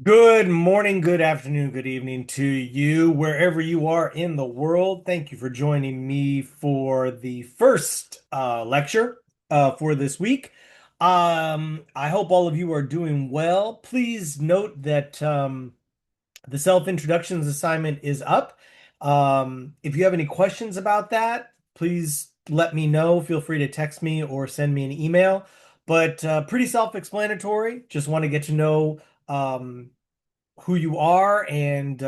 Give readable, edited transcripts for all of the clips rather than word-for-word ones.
Good morning, good afternoon, good evening to you, wherever you are in the world. Thank you for joining me for the first lecture for this week. I hope all of you are doing well. Please note that the self-introductions assignment is up. If you have any questions about that, please let me know. Feel free to text me or send me an email. But pretty self-explanatory. Just want to get to know who you are and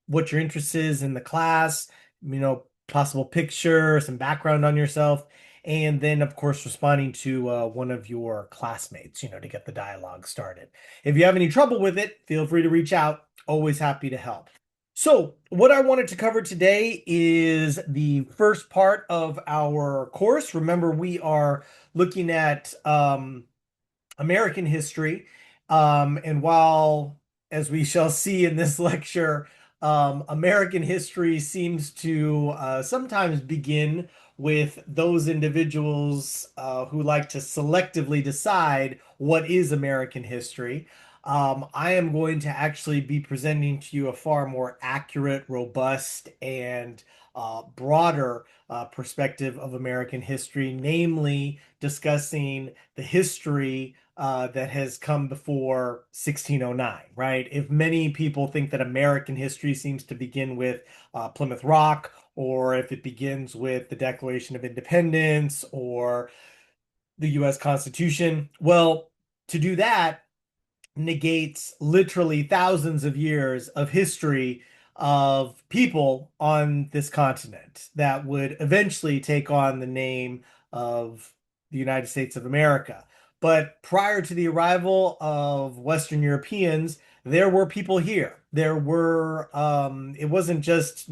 what your interest is in the class, possible picture, some background on yourself, and then, of course, responding to one of your classmates, to get the dialogue started. If you have any trouble with it, feel free to reach out. Always happy to help. So, what I wanted to cover today is the first part of our course. Remember, we are looking at American history. And while, as we shall see in this lecture, American history seems to sometimes begin with those individuals who like to selectively decide what is American history. I am going to actually be presenting to you a far more accurate, robust, and broader perspective of American history, namely discussing the history that has come before 1609, right? If many people think that American history seems to begin with Plymouth Rock, or if it begins with the Declaration of Independence or the US Constitution, well, to do that, negates literally thousands of years of history of people on this continent that would eventually take on the name of the United States of America. But prior to the arrival of Western Europeans, there were people here. It wasn't just,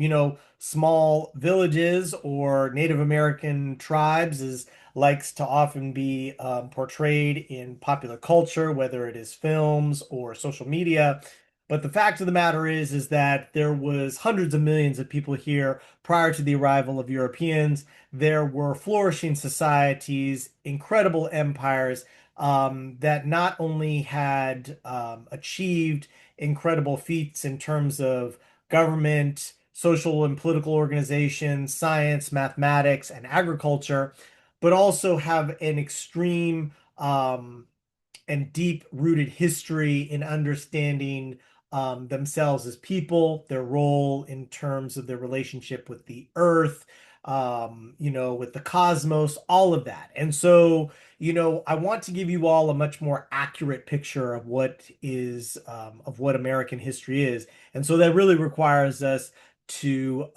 small villages or Native American tribes, as likes to often be portrayed in popular culture, whether it is films or social media. But the fact of the matter is that there was hundreds of millions of people here prior to the arrival of Europeans. There were flourishing societies, incredible empires that not only had achieved incredible feats in terms of government, social and political organizations, science, mathematics, and agriculture, but also have an extreme and deep rooted history in understanding themselves as people, their role in terms of their relationship with the earth, with the cosmos, all of that. And so, I want to give you all a much more accurate picture of of what American history is. And so that really requires us to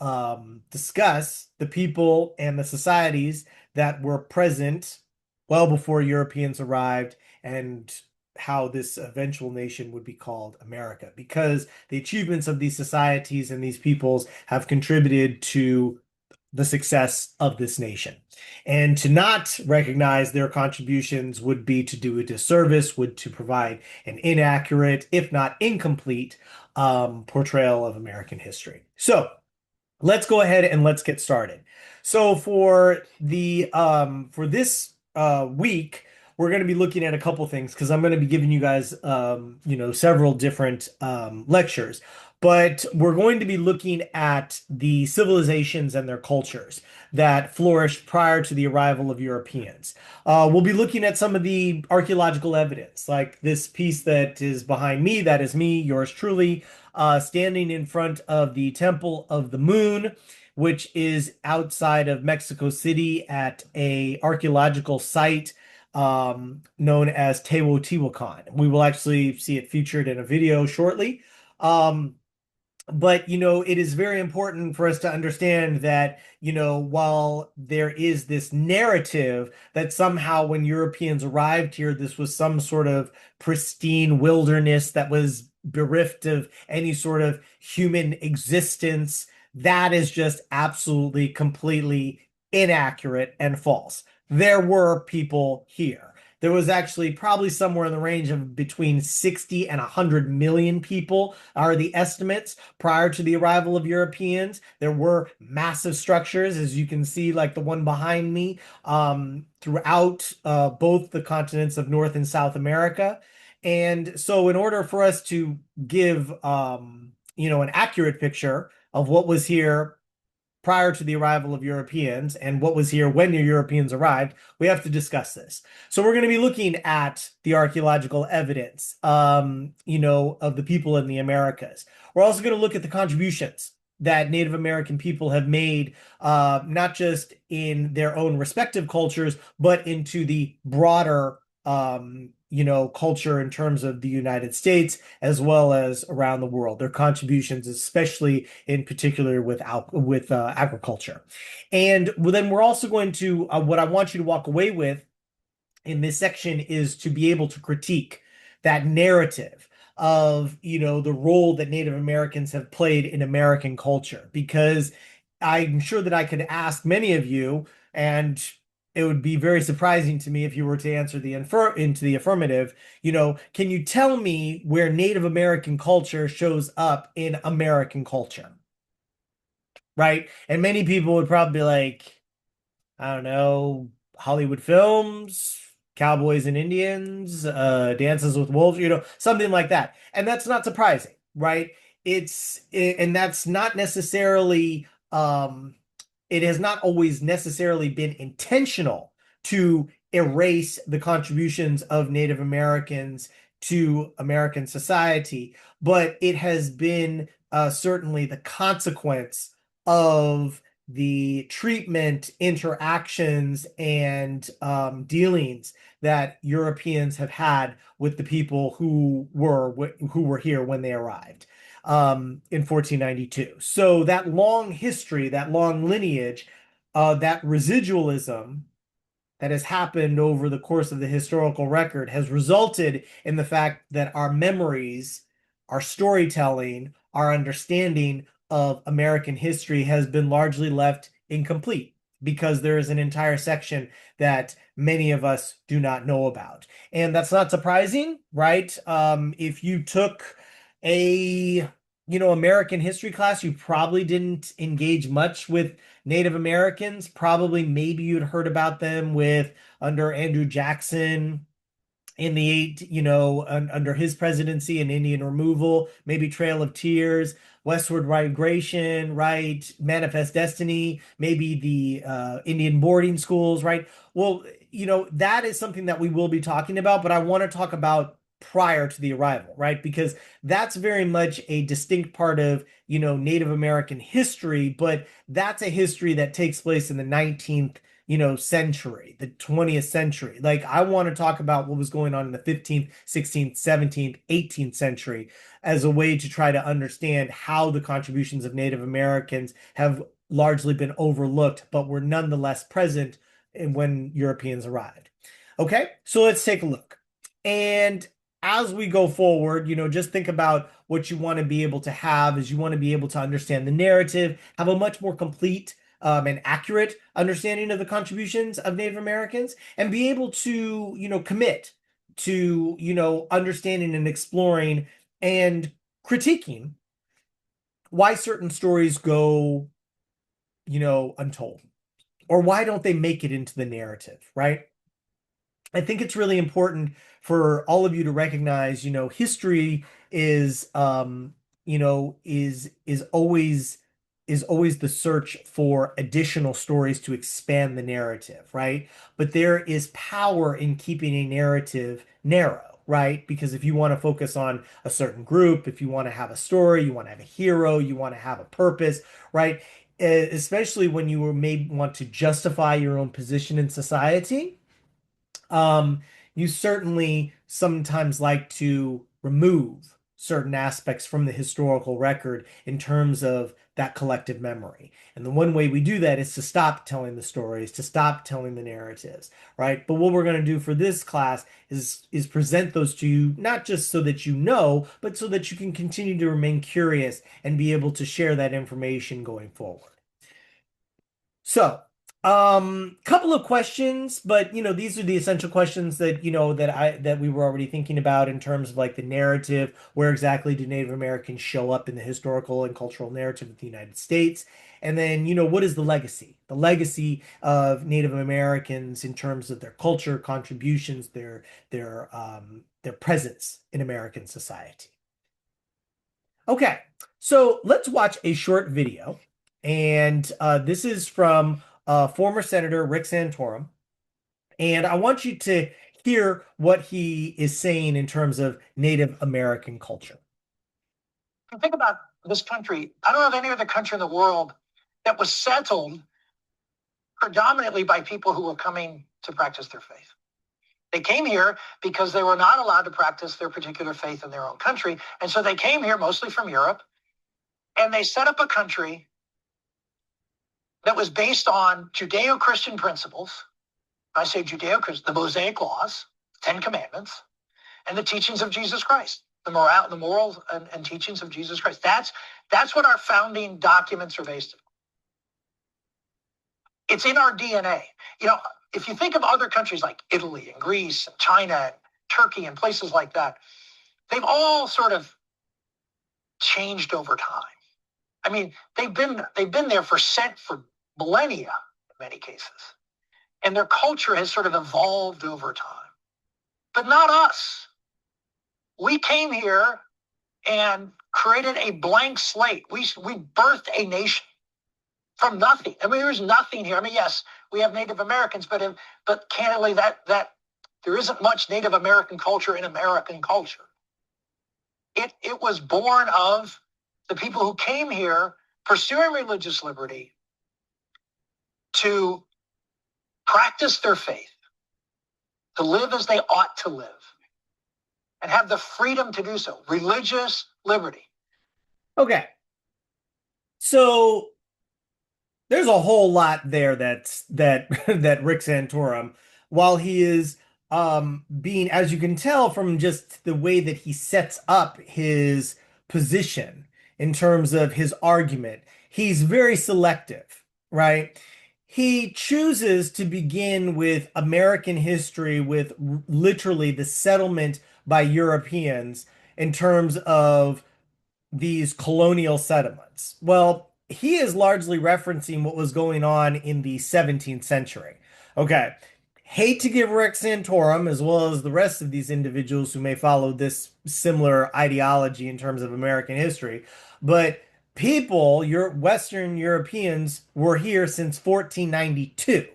discuss the people and the societies that were present well before Europeans arrived and how this eventual nation would be called America, because the achievements of these societies and these peoples have contributed to the success of this nation. And to not recognize their contributions would be to do a disservice, would to provide an inaccurate, if not incomplete, portrayal of American history. So, let's go ahead and let's get started. So for this week, we're going to be looking at a couple things because I'm going to be giving you guys several different lectures. But we're going to be looking at the civilizations and their cultures that flourished prior to the arrival of Europeans. We'll be looking at some of the archaeological evidence, like this piece that is behind me. That is me, yours truly, standing in front of the Temple of the Moon, which is outside of Mexico City at a archaeological site known as Teotihuacan. We will actually see it featured in a video shortly. But it is very important for us to understand that, while there is this narrative that somehow when Europeans arrived here, this was some sort of pristine wilderness that was bereft of any sort of human existence, that is just absolutely, completely inaccurate and false. There were people here. There was actually probably somewhere in the range of between 60 and 100 million people are the estimates prior to the arrival of Europeans. There were massive structures, as you can see, like the one behind me, throughout both the continents of North and South America. And so in order for us to give, an accurate picture of what was here prior to the arrival of Europeans and what was here when the Europeans arrived, we have to discuss this. So we're going to be looking at the archaeological evidence, of the people in the Americas. We're also going to look at the contributions that Native American people have made, not just in their own respective cultures, but into the broader, culture in terms of the United States as well as around the world. Their contributions, especially in particular with agriculture, and then we're also going to what I want you to walk away with in this section is to be able to critique that narrative of, the role that Native Americans have played in American culture. Because I'm sure that I could ask many of you, and it would be very surprising to me if you were to answer into the affirmative, can you tell me where Native American culture shows up in American culture? Right? And many people would probably be like, I don't know, Hollywood films, Cowboys and Indians, Dances with Wolves, something like that. And that's not surprising, right? And that's not necessarily, it has not always necessarily been intentional to erase the contributions of Native Americans to American society, but it has been certainly the consequence of the treatment, interactions, and dealings that Europeans have had with the people who were here when they arrived in 1492. So that long history, that long lineage, that residualism that has happened over the course of the historical record has resulted in the fact that our memories, our storytelling, our understanding of American history has been largely left incomplete because there is an entire section that many of us do not know about. And that's not surprising, right? If you took a American history class, you probably didn't engage much with Native Americans. Probably maybe you'd heard about them with under Andrew Jackson in the under his presidency and Indian removal, maybe Trail of Tears, Westward Migration, right? Manifest Destiny, maybe the Indian boarding schools, right? Well, that is something that we will be talking about, but I want to talk about prior to the arrival, right? Because that's very much a distinct part of, Native American history, but that's a history that takes place in the 19th century, the 20th century. Like, I want to talk about what was going on in the 15th, 16th, 17th, 18th century as a way to try to understand how the contributions of Native Americans have largely been overlooked, but were nonetheless present when Europeans arrived. Okay, so let's take a look. And as we go forward, just think about what you want to be able to have is you want to be able to understand the narrative, have a much more complete and accurate understanding of the contributions of Native Americans, and be able to, commit to, understanding and exploring and critiquing why certain stories go, untold, or why don't they make it into the narrative, right? I think it's really important for all of you to recognize, history is, is always the search for additional stories to expand the narrative, right? But there is power in keeping a narrative narrow, right? Because if you want to focus on a certain group, if you want to have a story, you want to have a hero, you want to have a purpose, right? Especially when you may want to justify your own position in society, um, you certainly sometimes like to remove certain aspects from the historical record in terms of that collective memory. And the one way we do that is to stop telling the stories, to stop telling the narratives, right? But what we're going to do for this class is present those to you, not just so that you know, but so that you can continue to remain curious and be able to share that information going forward. So, couple of questions, but these are the essential questions that that we were already thinking about in terms of like the narrative. Where exactly do Native Americans show up in the historical and cultural narrative of the United States? And then, what is the legacy? The legacy of Native Americans in terms of their culture, contributions, their their presence in American society. Okay, so let's watch a short video. And this is from former Senator Rick Santorum. And I want you to hear what he is saying in terms of Native American culture. If you think about this country, I don't know of any other country in the world that was settled predominantly by people who were coming to practice their faith. They came here because they were not allowed to practice their particular faith in their own country. And so they came here mostly from Europe, and they set up a country that was based on Judeo-Christian principles. I say Judeo-Christian, the Mosaic laws, 10 Commandments, and the teachings of Jesus Christ, the morals and teachings of Jesus Christ. That's what our founding documents are based on. It's in our DNA. You know, if you think of other countries like Italy and Greece and China and Turkey and places like that, they've all sort of changed over time. I mean, they've been there for millennia in many cases, and their culture has sort of evolved over time. But not us. We came here and created a blank slate. We birthed a nation from nothing. I mean, there's nothing here. I mean, yes, we have Native Americans, but candidly, that there isn't much Native American culture in American culture. It was born of the people who came here pursuing religious liberty to practice their faith, to live as they ought to live, and have the freedom to do so. Religious liberty. Okay. So there's a whole lot there that that Rick Santorum, while he is being, as you can tell from just the way that he sets up his position in terms of his argument, he's very selective, right? He chooses to begin with American history with literally the settlement by Europeans in terms of these colonial settlements. Well, he is largely referencing what was going on in the 17th century. Okay. Hate to give Rex Santorum, as well as the rest of these individuals who may follow this similar ideology in terms of American history, but people, your Western Europeans, were here since 1492.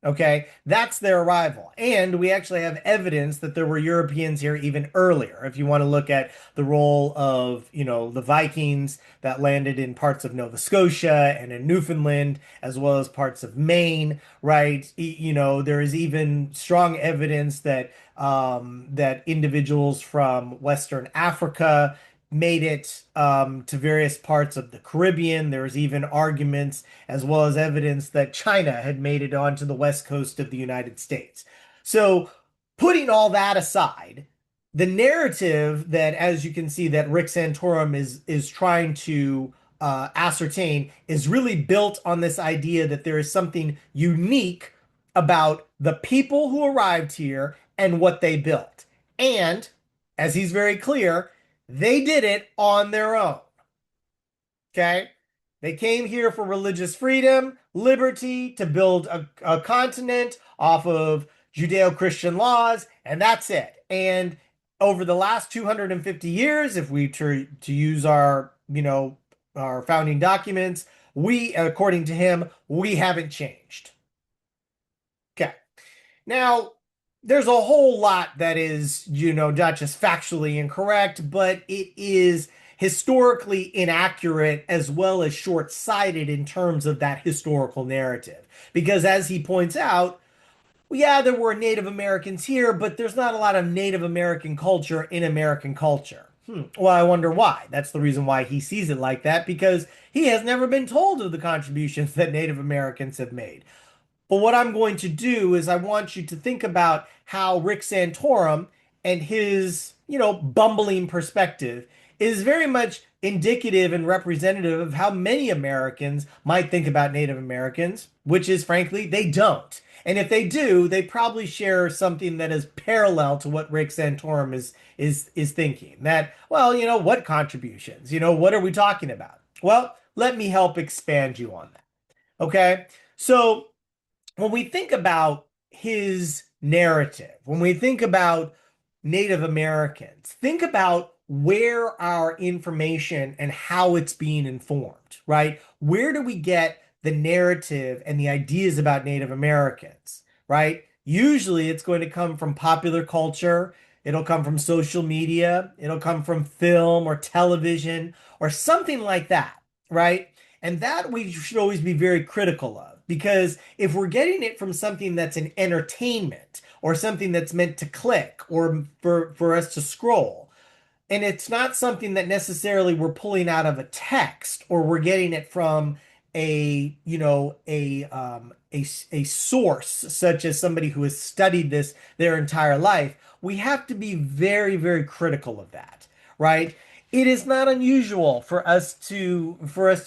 Okay, that's their arrival. And we actually have evidence that there were Europeans here even earlier. If you want to look at the role of, the Vikings that landed in parts of Nova Scotia and in Newfoundland, as well as parts of Maine, right? There is even strong evidence that that individuals from Western Africa made it to various parts of the Caribbean. There was even arguments as well as evidence that China had made it onto the west coast of the United States. So, putting all that aside, the narrative that, as you can see, that Rick Santorum is trying to ascertain is really built on this idea that there is something unique about the people who arrived here and what they built. And, as he's very clear, they did it on their own. Okay? They came here for religious freedom, liberty, to build a continent off of Judeo-Christian laws, and that's it. And over the last 250 years, if we to use our founding documents, we, according to him, we haven't changed. Okay. Now, there's a whole lot that is, not just factually incorrect, but it is historically inaccurate as well as short-sighted in terms of that historical narrative. Because as he points out, yeah, there were Native Americans here, but there's not a lot of Native American culture in American culture. Well, I wonder why. That's the reason why he sees it like that, because he has never been told of the contributions that Native Americans have made. But what I'm going to do is I want you to think about how Rick Santorum and his, bumbling perspective is very much indicative and representative of how many Americans might think about Native Americans, which is frankly, they don't. And if they do, they probably share something that is parallel to what Rick Santorum is thinking. That, well, what contributions? What are we talking about? Well, let me help expand you on that. Okay? So when we think about his narrative, when we think about Native Americans, think about where our information and how it's being informed, right? Where do we get the narrative and the ideas about Native Americans, right? Usually it's going to come from popular culture, it'll come from social media, it'll come from film or television or something like that, right? And that we should always be very critical of because if we're getting it from something that's an entertainment or something that's meant to click or for us to scroll, and it's not something that necessarily we're pulling out of a text or we're getting it from a source such as somebody who has studied this their entire life, we have to be very, very critical of that, right? It is not unusual for us to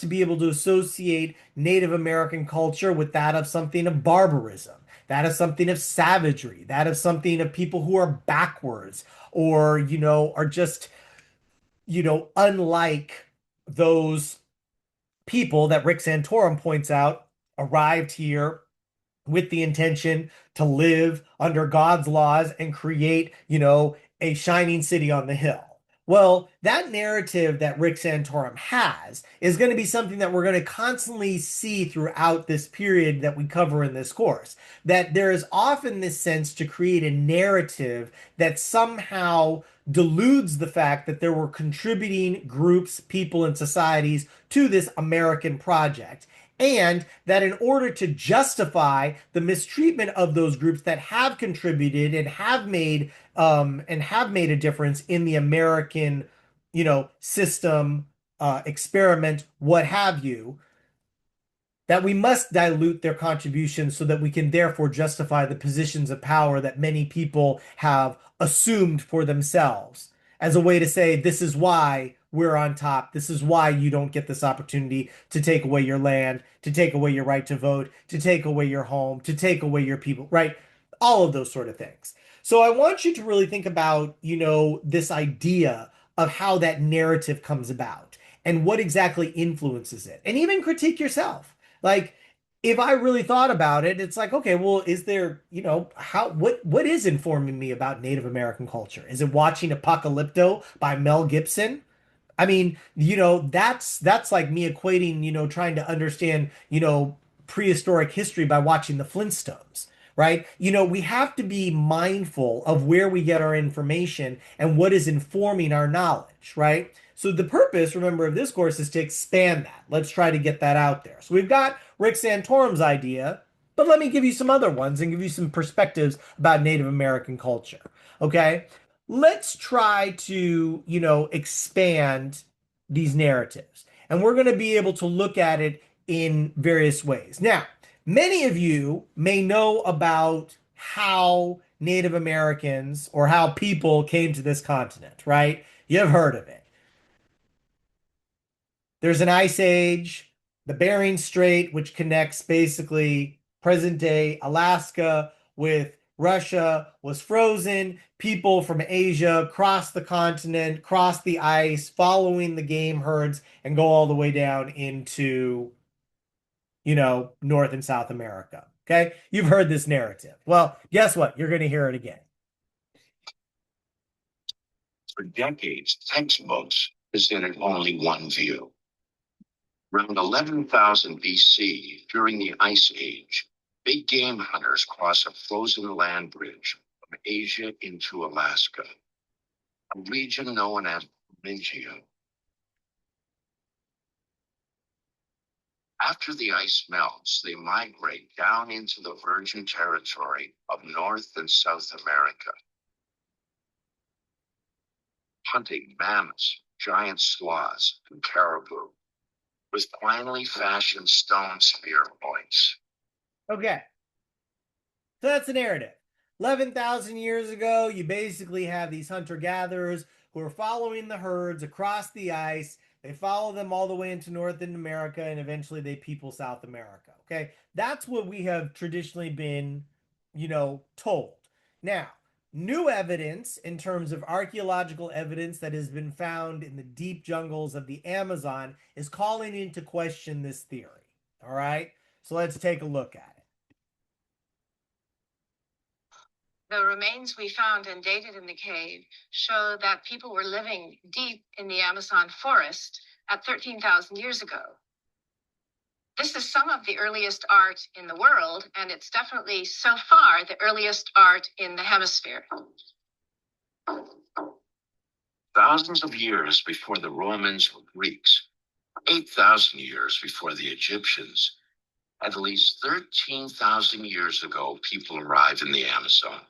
be able to associate Native American culture with that of something of barbarism, that of something of savagery, that of something of people who are backwards or are just unlike those people that Rick Santorum points out arrived here with the intention to live under God's laws and create, a shining city on the hill. Well, that narrative that Rick Santorum has is going to be something that we're going to constantly see throughout this period that we cover in this course. That there is often this sense to create a narrative that somehow deludes the fact that there were contributing groups, people, and societies to this American project and that in order to justify the mistreatment of those groups that have contributed and have made a difference in the American, system, experiment, what have you, that we must dilute their contributions so that we can therefore justify the positions of power that many people have assumed for themselves as a way to say, this is why we're on top. This is why you don't get this opportunity to take away your land, to take away your right to vote, to take away your home, to take away your people, right? All of those sort of things. So I want you to really think about, this idea of how that narrative comes about and what exactly influences it, and even critique yourself. Like, if I really thought about it, it's like, okay, well, is there, what is informing me about Native American culture? Is it watching Apocalypto by Mel Gibson? I mean, that's like me equating, trying to understand, prehistoric history by watching the Flintstones, right? We have to be mindful of where we get our information and what is informing our knowledge, right? So the purpose, remember, of this course is to expand that. Let's try to get that out there. So we've got Rick Santorum's idea, but let me give you some other ones and give you some perspectives about Native American culture. Okay? Let's try to, expand these narratives. And we're going to be able to look at it in various ways. Now, many of you may know about how Native Americans or how people came to this continent, right? You've heard of it. There's an ice age, the Bering Strait, which connects basically present day Alaska with Russia, was frozen. People from Asia cross the continent, cross the ice, following the game herds, and go all the way down into, North and South America. Okay. You've heard this narrative. Well, guess what? You're going to hear it again. For decades, textbooks presented only one view. Around 11,000 BC, during the Ice Age, big game hunters cross a frozen land bridge from Asia into Alaska, a region known as Thuringia. After the ice melts, they migrate down into the virgin territory of North and South America, hunting mammoths, giant sloths, and caribou with finely fashioned stone spear points. Okay. So that's the narrative. 11,000 years ago, you basically have these hunter-gatherers who are following the herds across the ice. They follow them all the way into North America, and eventually they people South America. Okay. That's what we have traditionally been, told. Now, new evidence in terms of archaeological evidence that has been found in the deep jungles of the Amazon is calling into question this theory. All right. So let's take a look at it. The remains we found and dated in the cave show that people were living deep in the Amazon forest at 13,000 years ago. This is some of the earliest art in the world, and it's definitely, so far, the earliest art in the hemisphere. Thousands of years before the Romans or Greeks, 8,000 years before the Egyptians, at least 13,000 years ago, people arrived in the Amazon.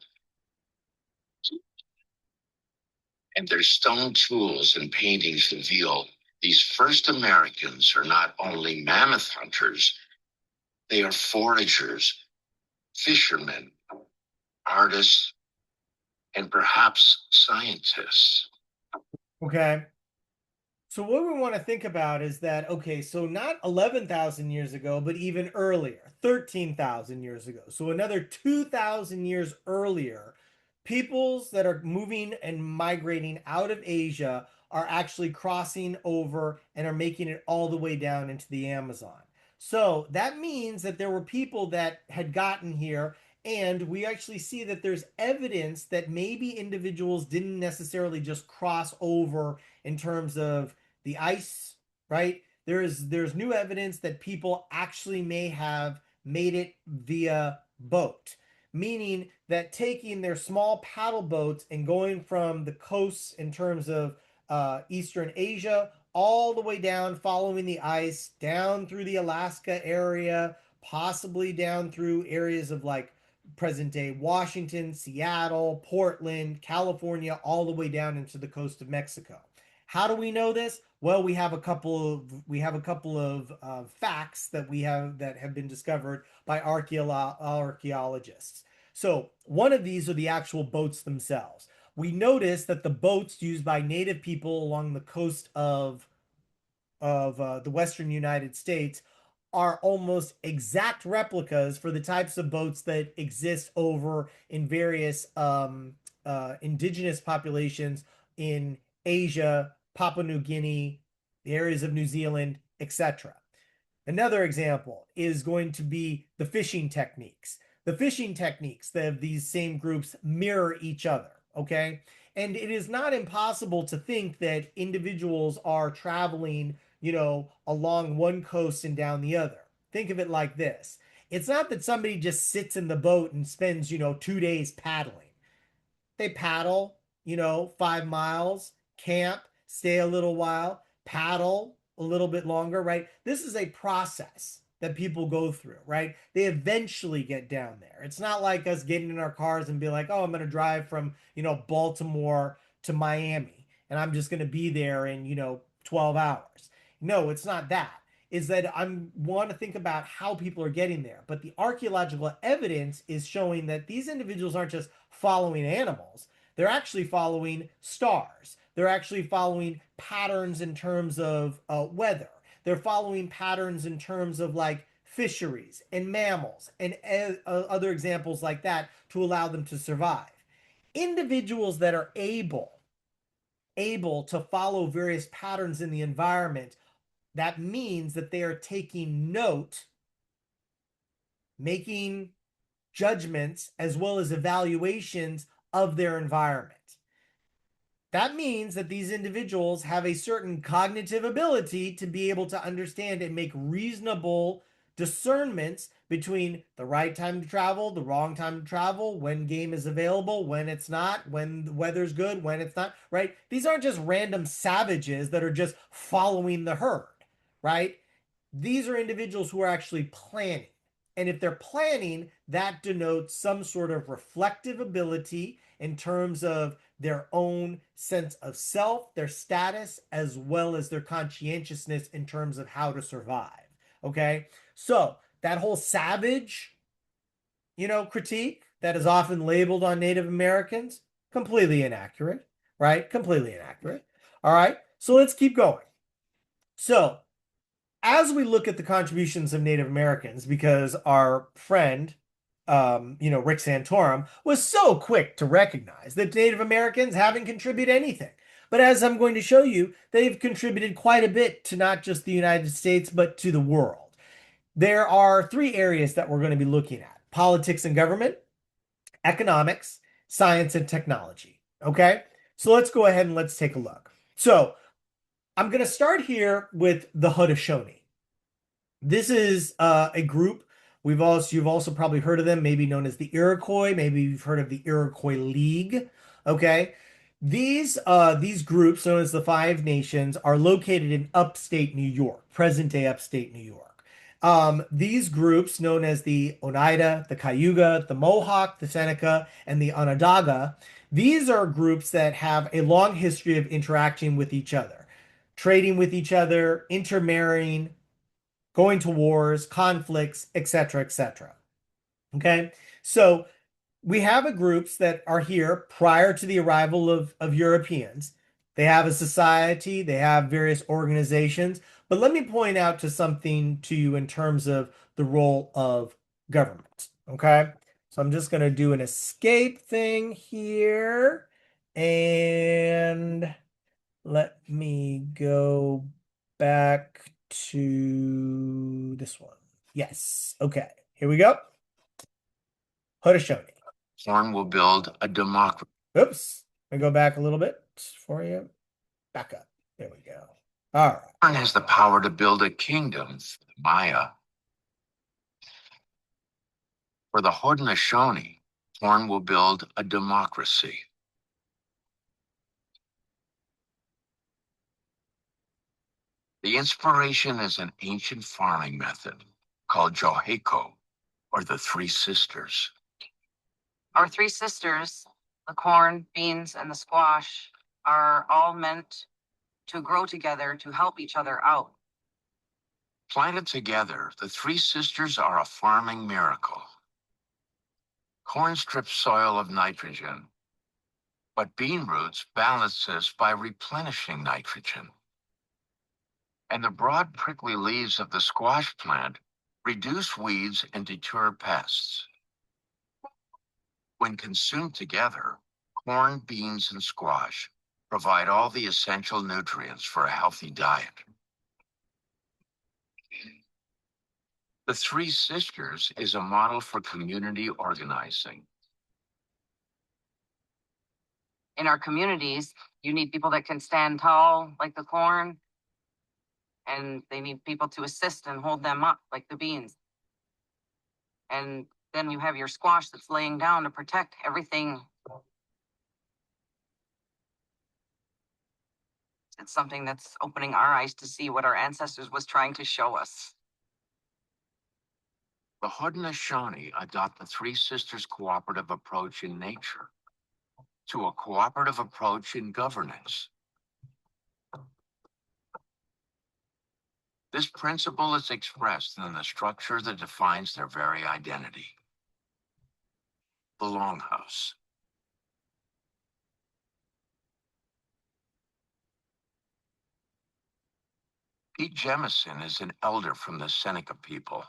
And their stone tools and paintings reveal these first Americans are not only mammoth hunters, they are foragers, fishermen, artists, and perhaps scientists. Okay. So what we want to think about is that, okay, so not 11,000 years ago, but even earlier, 13,000 years ago. So another 2,000 years earlier, peoples that are moving and migrating out of Asia are actually crossing over and are making it all the way down into the Amazon. So that means that there were people that had gotten here, and we actually see that there's evidence that maybe individuals didn't necessarily just cross over in terms of the ice, right? There's new evidence that people actually may have made it via boat, meaning that taking their small paddle boats and going from the coasts in terms of Eastern Asia all the way down, following the ice, down through the Alaska area, possibly down through areas of like present day Washington, Seattle, Portland, California, all the way down into the coast of Mexico. How do we know this? Well, we have a couple of facts that we have that have been discovered by archaeologists. So one of these are the actual boats themselves. We notice that the boats used by native people along the coast of the Western United States are almost exact replicas for the types of boats that exist over in various indigenous populations in Asia, Papua New Guinea, the areas of New Zealand, etc. Another example is going to be the fishing techniques. The fishing techniques of these same groups mirror each other, okay? And it is not impossible to think that individuals are traveling, along one coast and down the other. Think of it like this. It's not that somebody just sits in the boat and spends, 2 days paddling. They paddle, 5 miles, camp, stay a little while, paddle a little bit longer, right? This is a process that people go through, right? They eventually get down there. It's not like us getting in our cars and be like, oh, I'm going to drive from, Baltimore to Miami and I'm just going to be there in, 12 hours. No, it's not that. Is that I want to think about how people are getting there. But the archaeological evidence is showing that these individuals aren't just following animals, they're actually following stars. They're actually following patterns in terms of weather. They're following patterns in terms of like fisheries and mammals and other examples like that to allow them to survive. Individuals that are able to follow various patterns in the environment, that means that they are taking note, making judgments, as well as evaluations of their environment. That means that these individuals have a certain cognitive ability to be able to understand and make reasonable discernments between the right time to travel, the wrong time to travel, when game is available, when it's not, when the weather's good, when it's not, right? These aren't just random savages that are just following the herd, right? These are individuals who are actually planning. And if they're planning, that denotes some sort of reflective ability in terms of their own sense of self, their status, as well as their conscientiousness in terms of how to survive. Okay. So that whole savage, critique that is often labeled on Native Americans, completely inaccurate, right? Completely inaccurate. All right. So let's keep going. So as we look at the contributions of Native Americans, because our friend, Rick Santorum, was so quick to recognize that Native Americans haven't contributed anything. But as I'm going to show you, they've contributed quite a bit to not just the United States, but to the world. There are three areas that we're going to be looking at: politics and government, economics, science and technology. Okay, so let's go ahead and let's take a look. So I'm going to start here with the Haudenosaunee. This is a group you've also probably heard of them, maybe known as the Iroquois. Maybe you've heard of the Iroquois League. Okay, these groups, known as the Five Nations, are located in upstate New York, present-day upstate New York. These groups, known as the Oneida, the Cayuga, the Mohawk, the Seneca, and the Onondaga, these are groups that have a long history of interacting with each other, trading with each other, intermarrying, going to wars, conflicts, etc., etc. Okay, so we have a groups that are here prior to the arrival of Europeans. They have a society, they have various organizations, but let me point out to something to you in terms of the role of government. Okay, so I'm just going to do an escape thing here, and let me go back to this one. Yes. Okay. Here we go. Haudenosaunee. Horn will build a democracy. Oops. Let me go back a little bit for you. Back up. There we go. All right. Horn has the power to build a kingdom for the Maya. For the Haudenosaunee, Horn will build a democracy. The inspiration is an ancient farming method called Joheko, or the Three Sisters. Our three sisters, the corn, beans, and the squash, are all meant to grow together to help each other out. Planted together, the Three Sisters are a farming miracle. Corn strips soil of nitrogen, but bean roots balance this by replenishing nitrogen. And the broad prickly leaves of the squash plant reduce weeds and deter pests. When consumed together, corn, beans, and squash provide all the essential nutrients for a healthy diet. The Three Sisters is a model for community organizing. In our communities, you need people that can stand tall, like the corn, and they need people to assist and hold them up, like the beans. And then you have your squash that's laying down to protect everything. It's something that's opening our eyes to see what our ancestors was trying to show us. The Haudenosaunee adopt the Three Sisters cooperative approach in nature to a cooperative approach in governance. This principle is expressed in the structure that defines their very identity. The Longhouse. Pete Jemison is an elder from the Seneca people.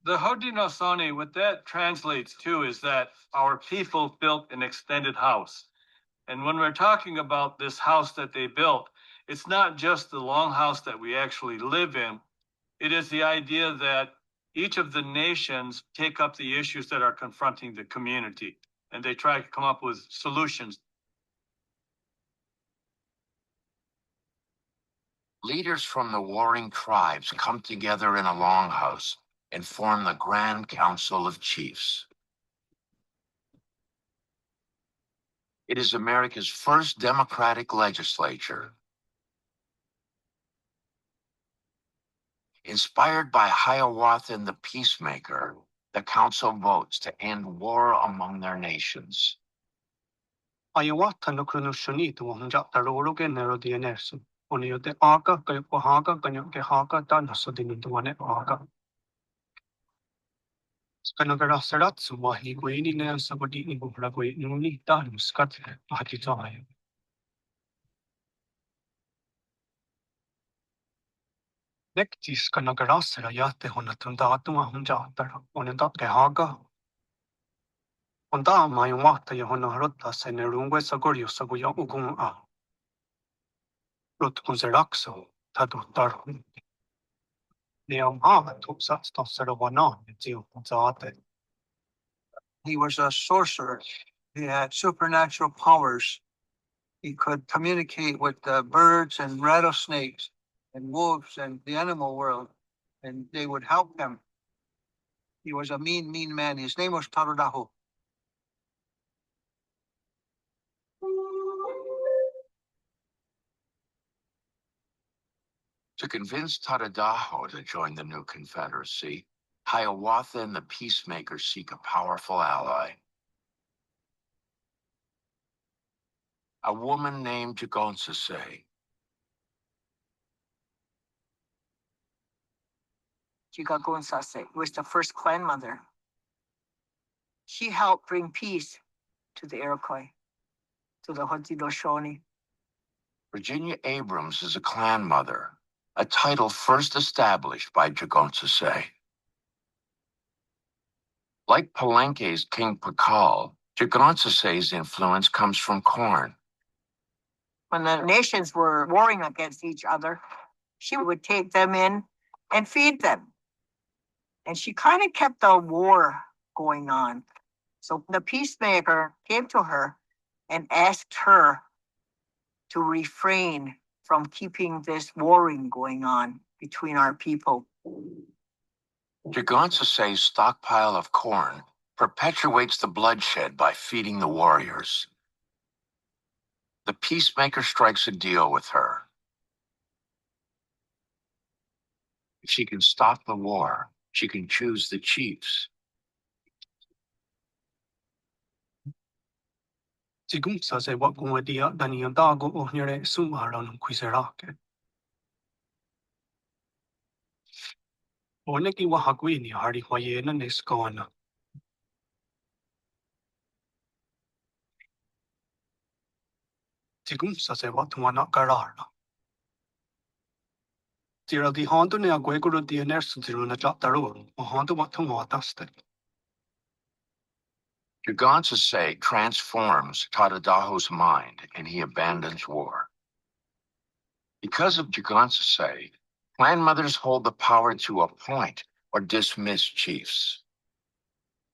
The Haudenosaunee, what that translates to is that our people built an extended house. And when we're talking about this house that they built, it's not just the longhouse that we actually live in. It is the idea that each of the nations take up the issues that are confronting the community, and they try to come up with solutions. Leaders from the warring tribes come together in a longhouse and form the Grand Council of Chiefs. It is America's first democratic legislature. Inspired by Hiawatha the Peacemaker, the council votes to end war among their nations. Hiawatha no Haudenosaunee to hunja taroro ke nero di enersu. Onio de aga kayo haga kanyo ke haga ta naso din duane aga. Kanagara sarat suwahi guini ne sabadi ni buhra gui nuni ta muskat hati tayo. Nektis kanagara sara yate honatunda atuma hunja tara onenda ke haga. Onda mayo wata yo honorota se nerungwe sagorio saguya ugun a. Rut kunzerakso tadutar. He was a sorcerer He had supernatural powers. He could communicate with the birds and rattlesnakes and wolves and the animal world, and they would help him. He was a mean, mean man. His name was Tarudahu. To convince Tadadaho to join the new Confederacy, Hiawatha and the Peacemaker seek a powerful ally. A woman named Jagonsase. Jigagonsase was the first clan mother. She helped bring peace to the Iroquois, to the Haudenosaunee. Virginia Abrams is a clan mother, a title first established by Jagonsase. Like Palenque's King Pakal, Jagonssase's influence comes from corn. When the nations were warring against each other, she would take them in and feed them. And she kind of kept the war going on. So the peacemaker came to her and asked her to refrain from keeping this warring going on between our people. Jagonssase's stockpile of corn perpetuates the bloodshed by feeding the warriors. The peacemaker strikes a deal with her. If she can stop the war, she can choose the chiefs. Jigonsase wakumadia daniandago ohnire sumaran quiseraque. Oneki wahaguini hardy hoyena nescona. Jigonsase watuana gararna. Tira di hondo ne agueguro di enersu tiruna jataro, o hondo watumataste. Jagonssaсе transforms Tadadaho's mind and he abandons war. Because of Jagonssase, clan mothers hold the power to appoint or dismiss chiefs.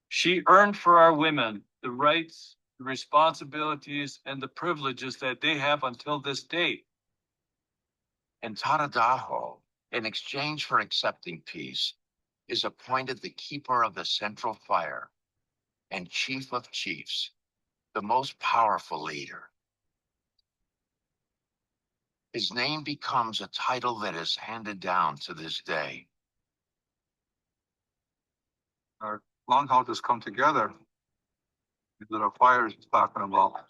She earned for our women the rights, the responsibilities, and the privileges that they have until this day. And Tadadaho, in exchange for accepting peace, is appointed the keeper of the central fire and chief of chiefs, the most powerful leader. His name becomes a title that is handed down to this day. Our longhouses come together. That our fire is talking about.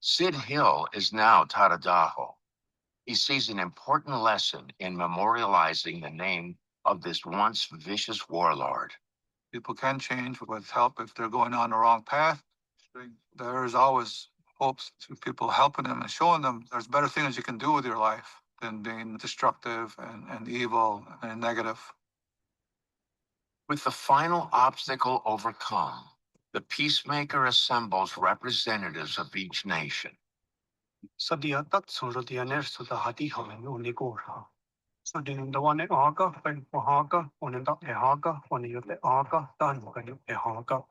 Sid Hill is now Tadadaho. He sees an important lesson in memorializing the name of this once vicious warlord. People can change with help if they're going on the wrong path. There's always hopes to people helping them and showing them there's better things you can do with your life than being destructive and evil and negative. With the final obstacle overcome, the peacemaker assembles representatives of each nation. Sadia tatsuro di enersu da hati hamen unigora. So din the one aga, ben wahaga, onenda ehaga, oniote aga, dan ganyu ehaga.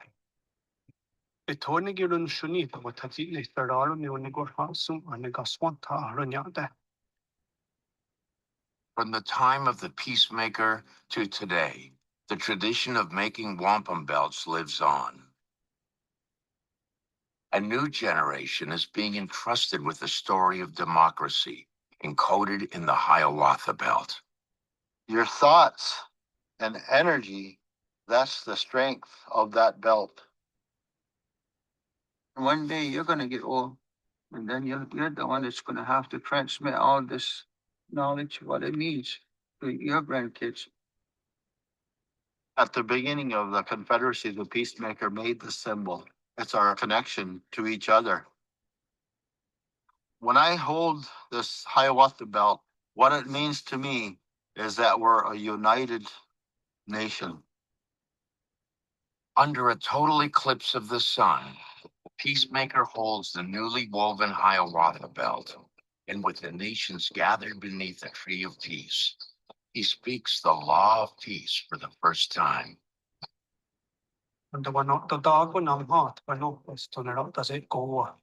Etonigirun shunita watati listaralu ni unigora sum anegaswanta aranyade. From the time of the peacemaker to today, the tradition of making wampum belts lives on. A new generation is being entrusted with the story of democracy encoded in the Hiawatha Belt. Your thoughts and energy, that's the strength of that belt. One day you're going to get old, and then you're the one that's going to have to transmit all this knowledge, what it means to your grandkids. At the beginning of the Confederacy, the peacemaker made the symbol. It's our connection to each other. When I hold this Hiawatha belt, what it means to me is that we're a united nation. Under a total eclipse of the sun, the peacemaker holds the newly woven Hiawatha Belt, and with the nations gathered beneath a tree of peace, he speaks the law of peace for the first time. Unda wano tatago nam hat wano esto nera tase goa.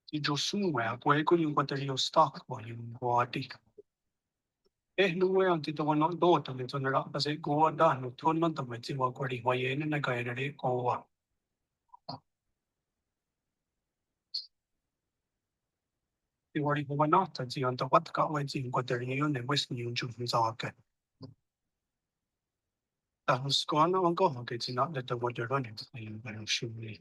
Ti jo suwe a kwe ko yung kwatari o stock mo yung guati. Luwe ang tito wano do tali to nera tase goa da no ton man tamay si wa kwari waye na nagaya na re goa. Ti wari ko wano ta si anta wat ka wai si yung kwatari yun ne wes ni yung chufin sa akin. Tapos ko ano ang ko hagay si na dito what you're running ayun parang shumli.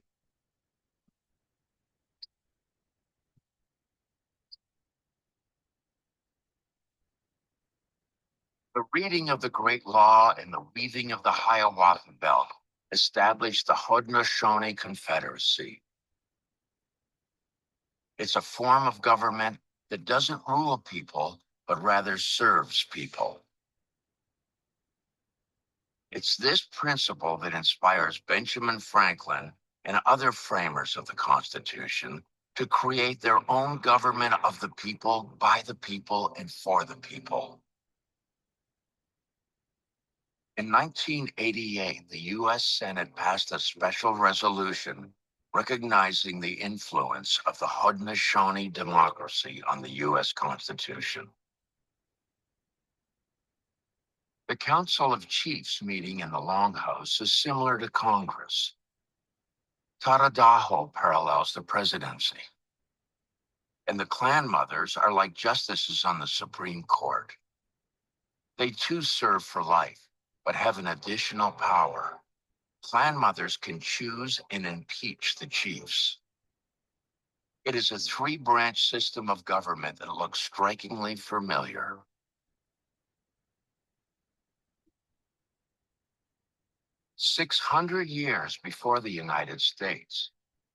The reading of the Great Law and the weaving of the Hiawatha Belt established the Haudenosaunee Confederacy. It's a form of government that doesn't rule people, but rather serves people. It's this principle that inspires Benjamin Franklin and other framers of the Constitution to create their own government of the people, by the people, and for the people. In 1988, the U.S. Senate passed a special resolution recognizing the influence of the Haudenosaunee democracy on the U.S. Constitution. The Council of Chiefs meeting in the Longhouse is similar to Congress. Taradaho parallels the presidency. And the clan mothers are like justices on the Supreme Court. They too serve for life, but have an additional power. Clan mothers can choose and impeach the chiefs. It is a three-branch system of government that looks strikingly familiar. "600 years before the United States,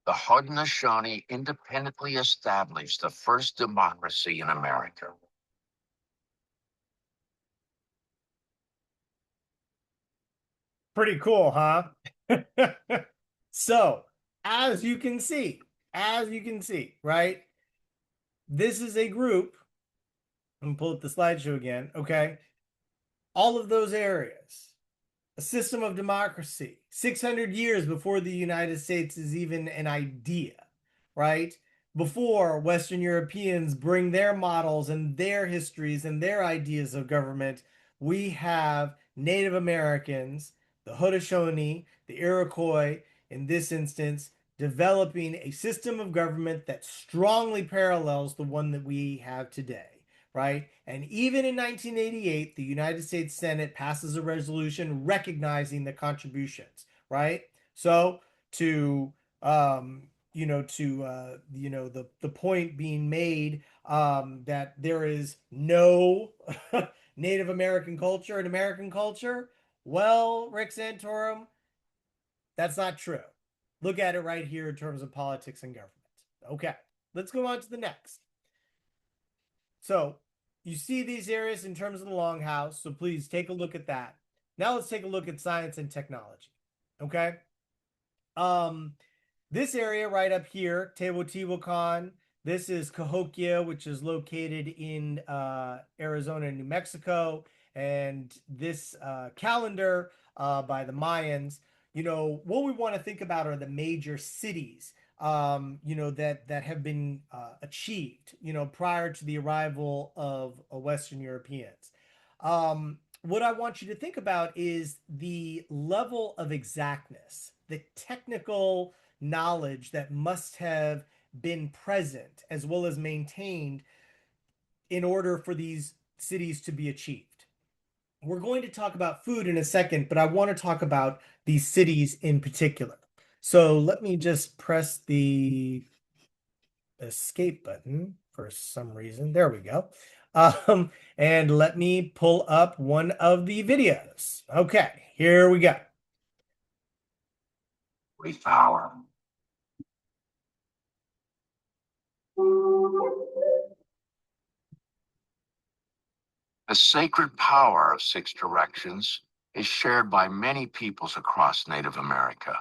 the Haudenosaunee independently established the first democracy in America. Pretty cool, huh? So, as you can see, right? This is a group. I'm gonna pull up the slideshow again, okay? All of those areas, a system of democracy, 600 years before the United States is even an idea, right? Before Western Europeans bring their models and their histories and their ideas of government, we have Native Americans, the Haudenosaunee, the Iroquois, in this instance, developing a system of government that strongly parallels the one that we have today. Right? And even in 1988, the United States Senate passes a resolution recognizing the contributions, right? So to the point being made that there is no Native American culture in American culture, well, Rick Santorum, that's not true. Look at it right here in terms of politics and government. Okay, let's go on to the next. So you see these areas in terms of the longhouse, so please take a look at that. Now let's take a look at science and technology. Okay. This area right up here, Teotihuacan, this is Cahokia, which is located in Arizona and New Mexico. And this calendar by the Mayans, what we want to think about are the major cities that have been achieved, prior to the arrival of Western Europeans. What I want you to think about is the level of exactness, the technical knowledge that must have been present as well as maintained in order for these cities to be achieved. We're going to talk about food in a second, but I want to talk about these cities in particular. So let me just press the escape button for some reason. There we go. And let me pull up one of the videos. Okay, here we go. Great power. The sacred power of six directions is shared by many peoples across Native America.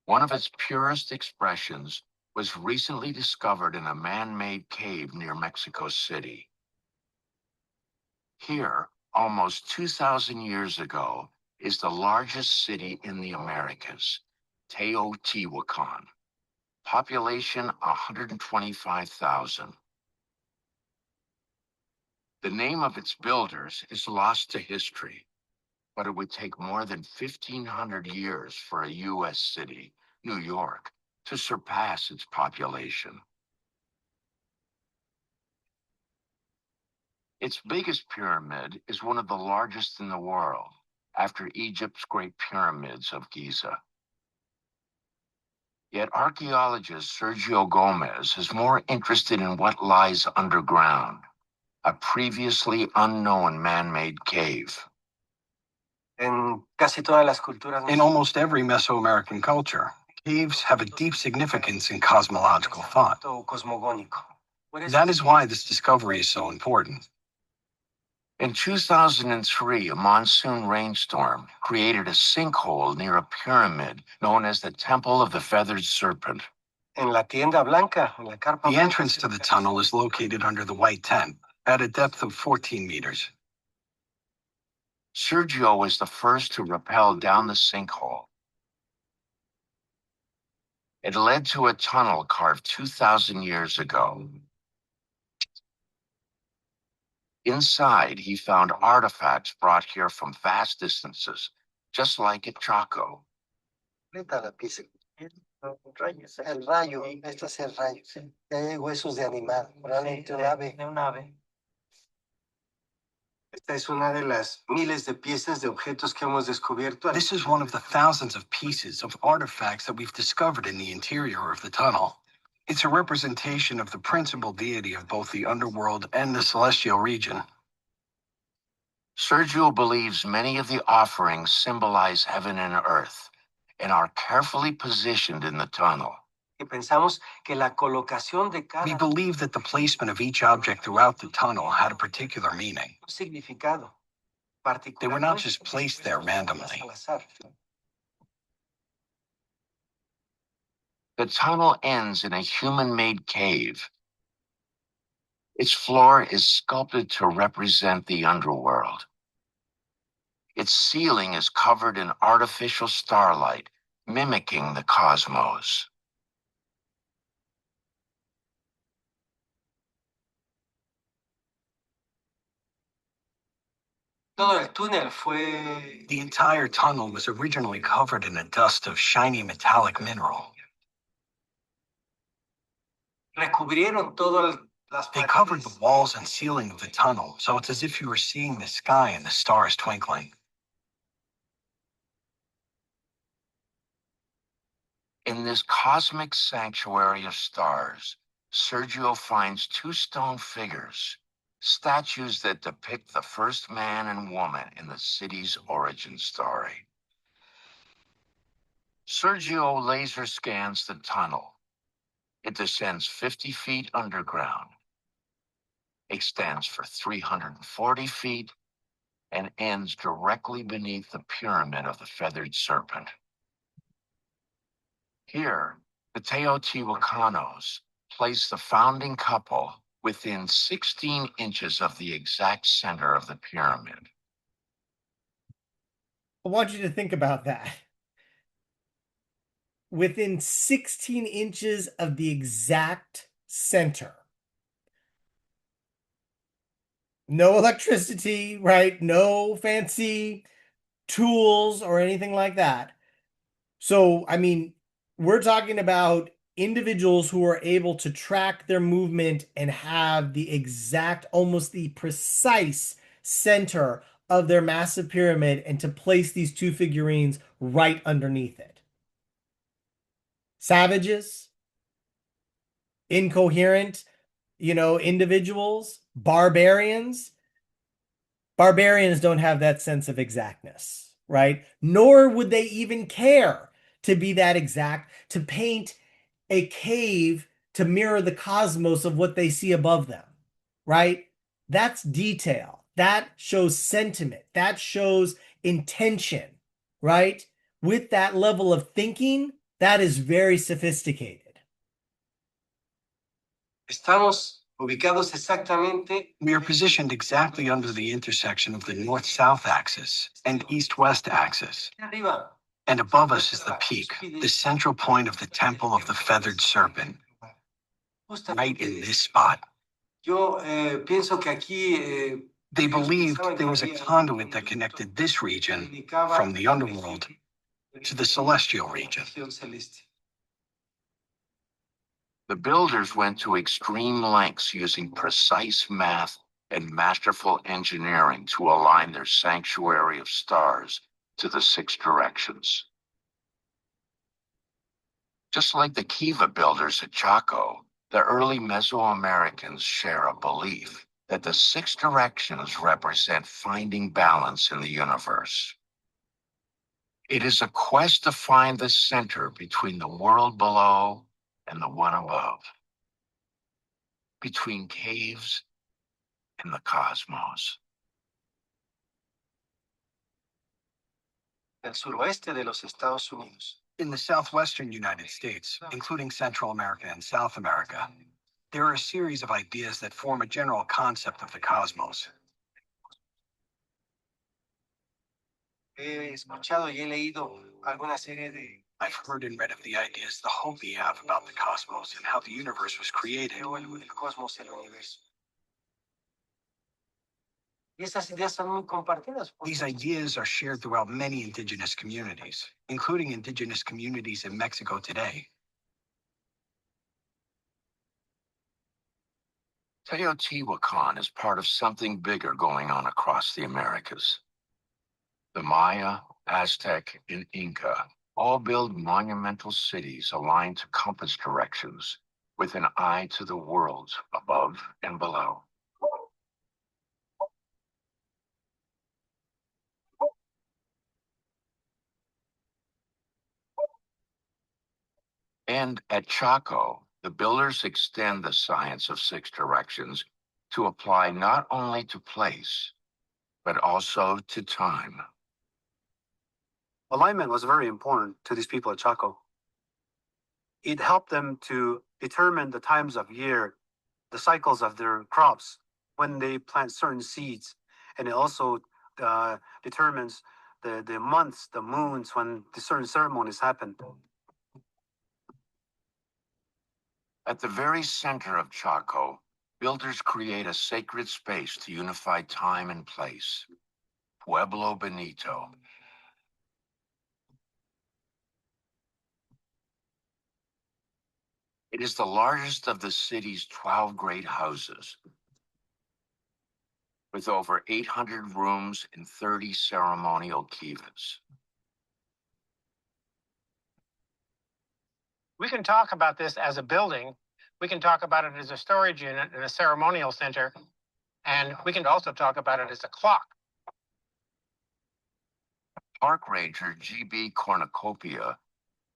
One of its purest expressions was recently discovered in a man-made cave near Mexico City. Here, almost 2,000 years ago, is the largest city in the Americas, Teotihuacan. Population 125,000. The name of its builders is lost to history, but it would take more than 1,500 years for a U.S. city, New York, to surpass its population. Its biggest pyramid is one of the largest in the world, after Egypt's Great Pyramids of Giza. Yet archaeologist Sergio Gomez is more interested in what lies underground, a previously unknown man-made cave. In almost every Mesoamerican culture, caves have a deep significance in cosmological thought. That is why this discovery is so important. In 2003, a monsoon rainstorm created a sinkhole near a pyramid known as the Temple of the Feathered Serpent. The entrance to the tunnel is located under the white tent at a depth of 14 meters. Sergio was the first to rappel down the sinkhole. It led to a tunnel carved 2,000 years ago. Inside, he found artifacts brought here from vast distances, just like at Chaco. El rayo, este es el rayo. Hay huesos de animal, probablemente un ave. Esta es una de las miles de piezas de objetos que hemos descubierto. This is one of the thousands of pieces of artifacts that we've discovered in the interior of the tunnel. It's a representation of the principal deity of both the underworld and the celestial region. Sergio believes many of the offerings symbolize heaven and earth and are carefully positioned in the tunnel. We believe that the placement of each object throughout the tunnel had a particular meaning. They were not just placed there randomly. The tunnel ends in a human-made cave. Its floor is sculpted to represent the underworld. Its ceiling is covered in artificial starlight, mimicking the cosmos. The entire tunnel was originally covered in a dust of shiny metallic mineral. They covered the walls and ceiling of the tunnel, so it's as if you were seeing the sky and the stars twinkling. In this cosmic sanctuary of stars, Sergio finds two stone figures, statues that depict the first man and woman in the city's origin story. Sergio laser scans the tunnel. It descends 50 feet underground, extends for 340 feet, and ends directly beneath the pyramid of the feathered serpent. Here, the Teotihuacanos place the founding couple within 16 inches of the exact center of the pyramid. I want you to think about that. Within 16 inches of the exact center. No electricity, right? No fancy tools or anything like that. So, I mean, we're talking about individuals who are able to track their movement and have the exact, almost the precise center of their massive pyramid, and to place these two figurines right underneath it. Savages, incoherent, individuals, barbarians. Barbarians don't have that sense of exactness, right? Nor would they even care to be that exact, to paint a cave to mirror the cosmos of what they see above them, right? That's detail. That shows sentiment. That shows intention, right? With that level of thinking, that is very sophisticated. Estamos ubicados exactamente. We are positioned exactly under the intersection of the north-south axis and east-west axis. Arriba. And above us is the peak, the central point of the Temple of the Feathered Serpent, right in this spot. Yo pienso que aquí They believed there was a conduit that connected this region from the underworld to the celestial region. The builders went to extreme lengths using precise math and masterful engineering to align their sanctuary of stars to the six directions. Just like the Kiva builders at Chaco, the early Mesoamericans share a belief that the six directions represent finding balance in the universe. It is a quest to find the center between the world below and the one above, between caves and the cosmos. del suroeste de los Estados Unidos. In the southwestern United States, including Central America and South America, there are a series of ideas that form a general concept of the cosmos. He escuchado y he leído alguna serie de I've heard and read of the ideas the Hopi have about the cosmos and how the universe was created. el cosmos, el universo. Y esas ideas son muy compartidas. These ideas are shared throughout many indigenous communities, including indigenous communities in Mexico today. Teotihuacan is part of something bigger going on across the Americas. The Maya, Aztec, and Inca all build monumental cities aligned to compass directions with an eye to the worlds above and below. And at Chaco, the builders extend the science of six directions to apply not only to place, but also to time. Alignment was very important to these people at Chaco. It helped them to determine the times of year, the cycles of their crops, when they plant certain seeds. And it also determines the months, the moons, when the certain ceremonies happen. At the very center of Chaco, builders create a sacred space to unify time and place, Pueblo Bonito. It is the largest of the city's 12 great houses, with over 800 rooms and 30 ceremonial kivas. We can talk about this as a building. We can talk about it as a storage unit and a ceremonial center. And we can also talk about it as a clock. Park ranger G.B. Cornucopia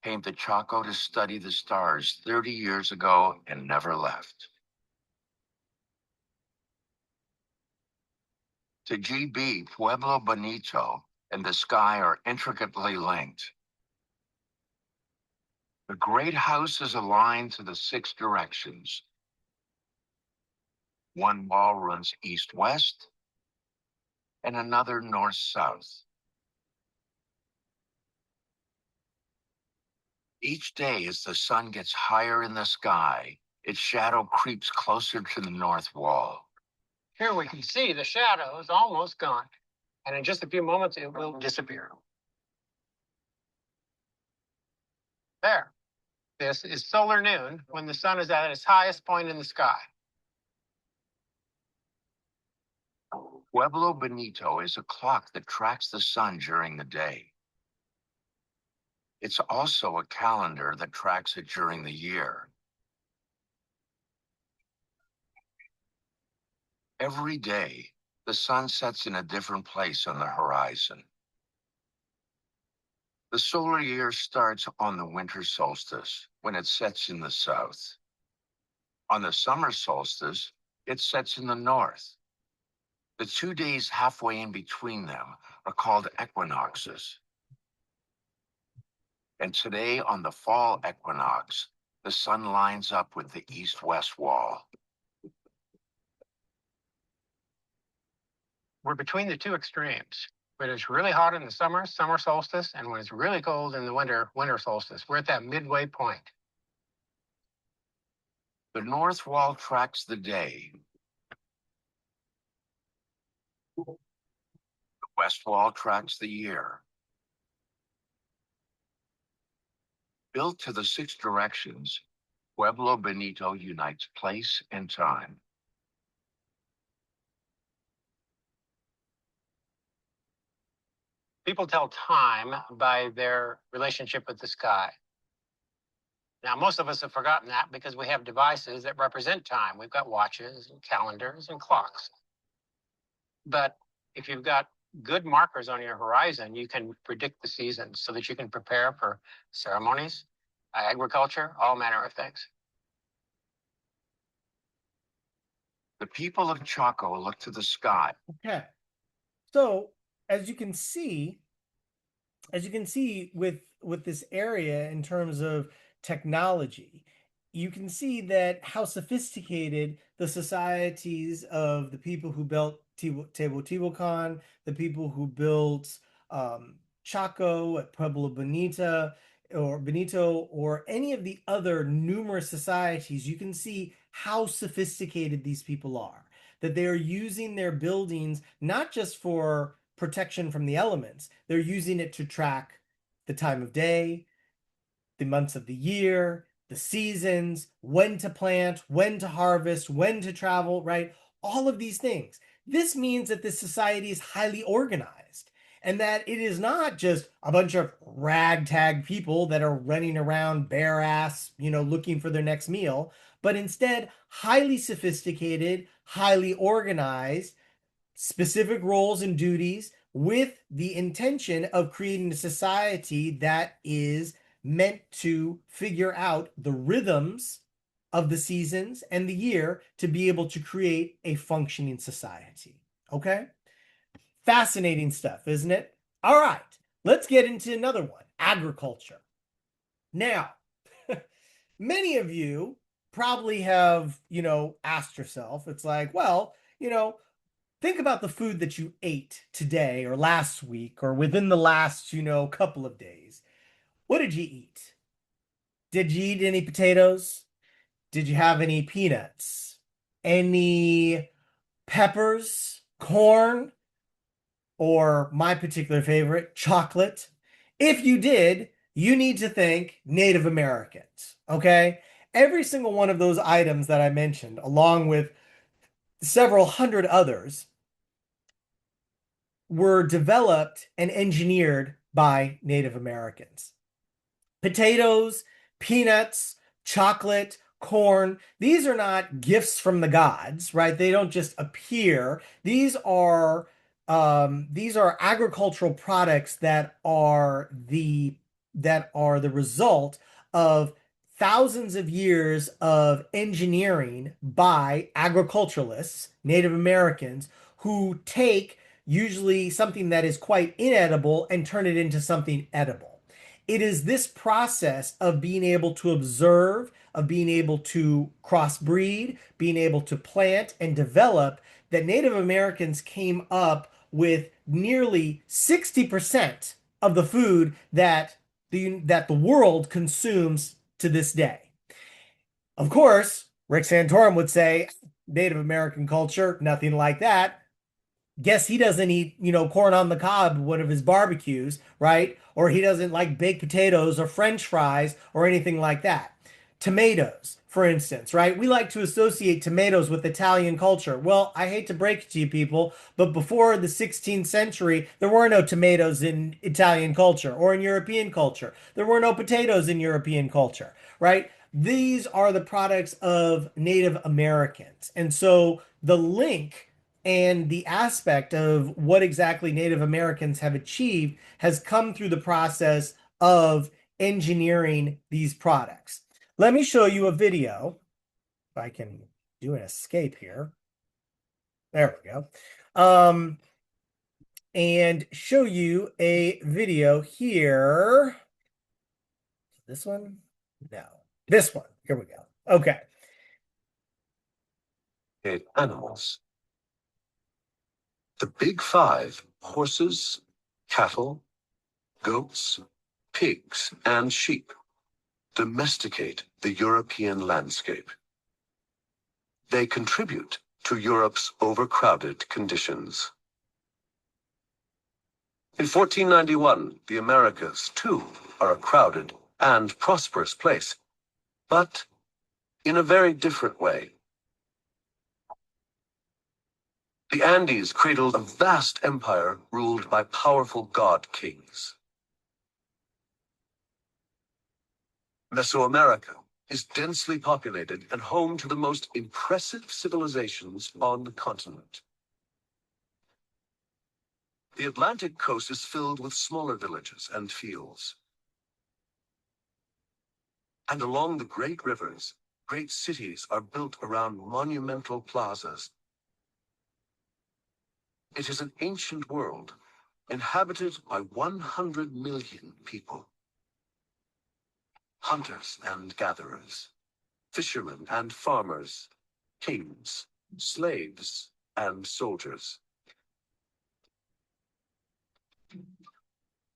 came to Chaco to study the stars 30 years ago and never left. To G.B., Pueblo Bonito and the sky are intricately linked. The great house is aligned to the six directions. One wall runs east-west and another north-south. Each day, as the sun gets higher in the sky, its shadow creeps closer to the north wall. Here we can see the shadow is almost gone. And in just a few moments, it will disappear. There. This is solar noon, when the sun is at its highest point in the sky. Pueblo Bonito is a clock that tracks the sun during the day. It's also a calendar that tracks it during the year. Every day, the sun sets in a different place on the horizon. The solar year starts on the winter solstice, when it sets in the south. On the summer solstice, it sets in the north. The 2 days halfway in between them are called equinoxes. And today, on the fall equinox, the sun lines up with the east-west wall. we're between the two extremes. When it's really hot in the summer, summer solstice, and when it's really cold in the winter, winter solstice. We're at that midway point. The north wall tracks the day. The west wall tracks the year. Built to the six directions, Pueblo Benito unites place and time. People tell time by their relationship with the sky. Now, most of us have forgotten that because we have devices that represent time. We've got watches and calendars and clocks. But if you've got good markers on your horizon, you can predict the seasons so that you can prepare for ceremonies, agriculture, all manner of things. The people of Chaco look to the sky. Okay. So as you can see with this area in terms of technology, you can see that how sophisticated the societies of the people who built Teotihuacan, the people who built Chaco at Pueblo Benito, or any of the other numerous societies, you can see how sophisticated these people are. That they are using their buildings not just for protection from the elements, they're using it to track the time of day, the months of the year, the seasons, when to plant, when to harvest, when to travel, right? All of these things. This means that this society is highly organized and that it is not just a bunch of ragtag people that are running around bare ass, looking for their next meal, but instead highly sophisticated, highly organized, specific roles and duties with the intention of creating a society that is meant to figure out the rhythms of the seasons and the year to be able to create a functioning society. Okay? Fascinating stuff, isn't it? All right, let's get into another one, agriculture. Now, many of you probably have, asked yourself, it's like, well, think about the food that you ate today or last week or within the last, couple of days. What did you eat? Did you eat any potatoes? Did you have any peanuts? Any peppers, corn, or my particular favorite, chocolate? If you did, you need to thank Native Americans, okay? Every single one of those items that I mentioned, along with several hundred others, were developed and engineered by Native Americans. Potatoes, peanuts, chocolate, corn, these are not gifts from the gods, right? They don't just appear. These are agricultural products that are the result of thousands of years of engineering by agriculturalists, Native Americans, who take usually something that is quite inedible and turn it into something edible. It is this process of being able to observe, of being able to crossbreed, being able to plant and develop that Native Americans came up with nearly 60% of the food that the world consumes to this day. Of course, Rick Santorum would say, Native American culture, nothing like that. Guess he doesn't eat, corn on the cob, one of his barbecues, right? Or he doesn't like baked potatoes or French fries or anything like that. Tomatoes, for instance, right? We like to associate tomatoes with Italian culture. Well, I hate to break it to you people, but before the 16th century, there were no tomatoes in Italian culture or in European culture. There were no potatoes in European culture, right? These are the products of Native Americans. And so the link and the aspect of what exactly Native Americans have achieved has come through the process of engineering these products. Let me show you a video. If I can do an escape here. There we go. And show you a video here. This one? No. This one. Here we go. Okay. Animals. The big five: horses, cattle, goats, pigs, and sheep domesticate the European landscape. They contribute to Europe's overcrowded conditions. In 1491, the Americas, too, are a crowded and prosperous place, but in a very different way. The Andes cradled a vast empire ruled by powerful god kings. Mesoamerica is densely populated and home to the most impressive civilizations on the continent. The Atlantic coast is filled with smaller villages and fields. And along the great rivers, great cities are built around monumental plazas. It is an ancient world, inhabited by 100 million people. Hunters and gatherers, fishermen and farmers, kings, slaves, and soldiers.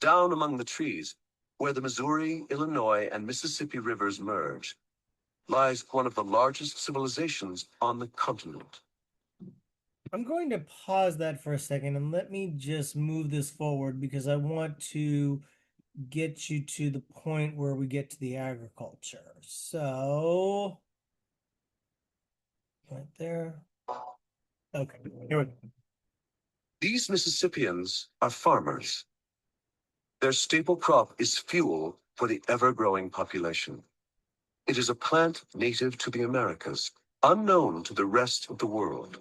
Down among the trees, where the Missouri, Illinois, and Mississippi rivers merge, lies one of the largest civilizations on the continent. I'm going to pause that for a second and let me just move this forward because I want to get you to the point where we get to the agriculture. So, right there. Okay, here we go. These Mississippians are farmers. Their staple crop is fuel for the ever-growing population. It is a plant native to the Americas, unknown to the rest of the world.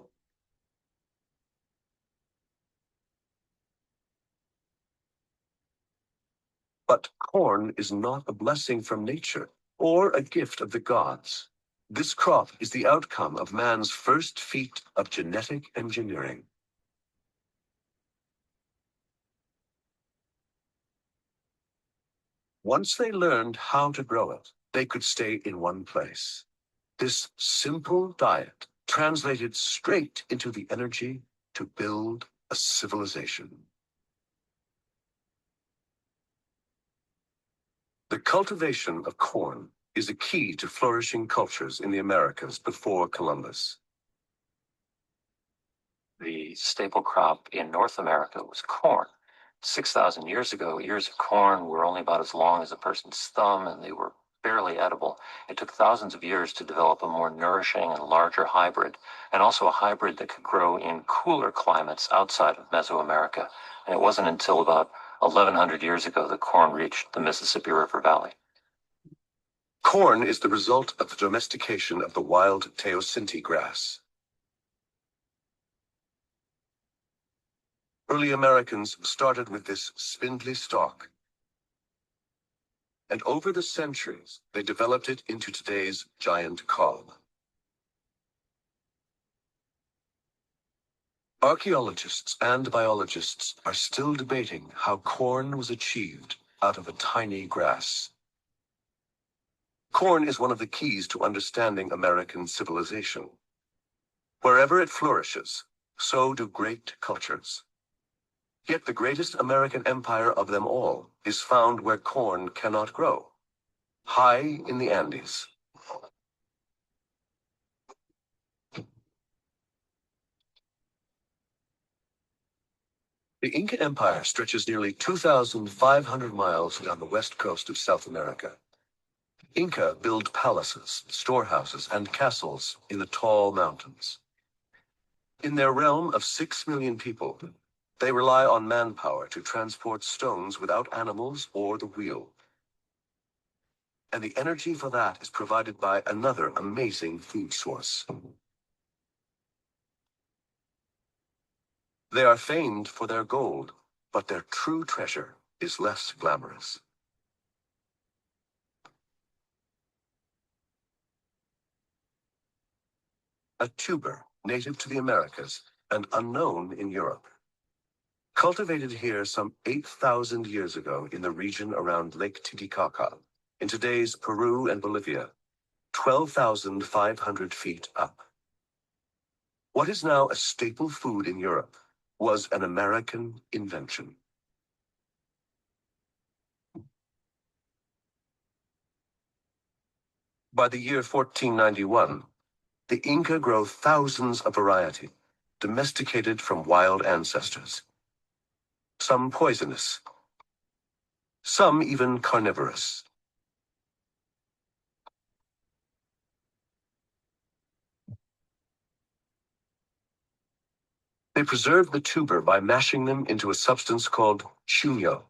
But corn is not a blessing from nature or a gift of the gods. This crop is the outcome of man's first feat of genetic engineering. Once they learned how to grow it, they could stay in one place. This simple diet translated straight into the energy to build a civilization. The cultivation of corn is a key to flourishing cultures in the Americas before Columbus. The staple crop in North America was corn. 6,000 years ago, ears of corn were only about as long as a person's thumb, and they were barely edible. It took thousands of years to develop a more nourishing and larger hybrid, and also a hybrid that could grow in cooler climates outside of Mesoamerica. And it wasn't until about 1,100 years ago that corn reached the Mississippi River Valley. Corn is the result of the domestication of the wild teosinte grass. Early Americans started with this spindly stalk, and over the centuries, they developed it into today's giant cob. Archaeologists and biologists are still debating how corn was achieved out of a tiny grass. Corn is one of the keys to understanding American civilization. Wherever it flourishes, so do great cultures. Yet the greatest American empire of them all is found where corn cannot grow, high in the Andes. The Inca Empire stretches nearly 2,500 miles down the west coast of South America. Inca build palaces, storehouses, and castles in the tall mountains. In their realm of 6 million people, they rely on manpower to transport stones without animals or the wheel. And the energy for that is provided by another amazing food source. They are famed for their gold, but their true treasure is less glamorous. A tuber native to the Americas and unknown in Europe. Cultivated here some 8,000 years ago in the region around Lake Titicaca, in today's Peru and Bolivia, 12,500 feet up. What is now a staple food in Europe was an American invention. By the year 1491, the Inca grow thousands of variety, domesticated from wild ancestors. Some poisonous, some even carnivorous. They preserve the tuber by mashing them into a substance called chuño.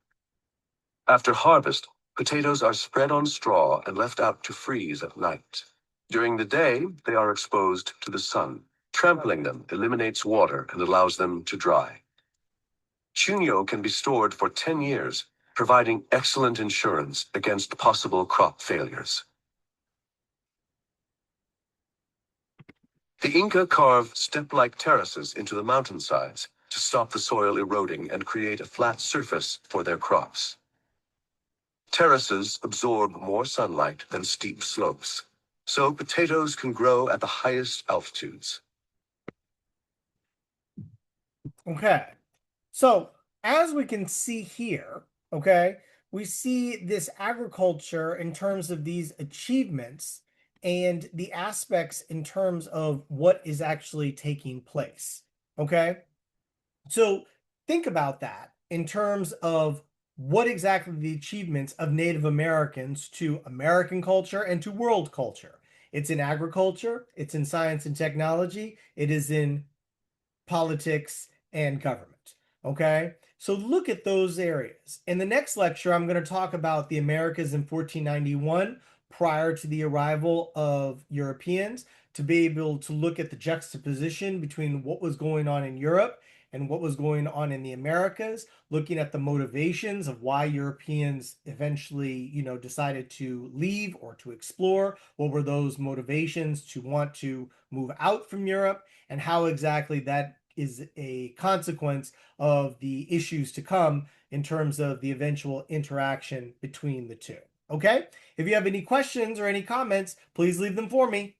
After harvest, potatoes are spread on straw and left out to freeze at night. During the day, they are exposed to the sun. Trampling them eliminates water and allows them to dry. Chuño can be stored for 10 years, providing excellent insurance against possible crop failures. The Inca carved step-like terraces into the mountainsides to stop the soil eroding and create a flat surface for their crops. Terraces absorb more sunlight than steep slopes, so potatoes can grow at the highest altitudes. Okay. So as we can see here, okay, we see this agriculture in terms of these achievements and the aspects in terms of what is actually taking place. Okay. So think about that in terms of what exactly the achievements of Native Americans to American culture and to world culture. It's in agriculture, it's in science and technology, it is in politics and government. Okay, so look at those areas. In the next lecture, I'm going to talk about the Americas in 1491 prior to the arrival of Europeans, to be able to look at the juxtaposition between what was going on in Europe and what was going on in the Americas, looking at the motivations of why Europeans eventually, decided to leave or to explore. What were those motivations to want to move out from Europe, and how exactly that is a consequence of the issues to come in terms of the eventual interaction between the two. Okay? If you have any questions or any comments, please leave them for me.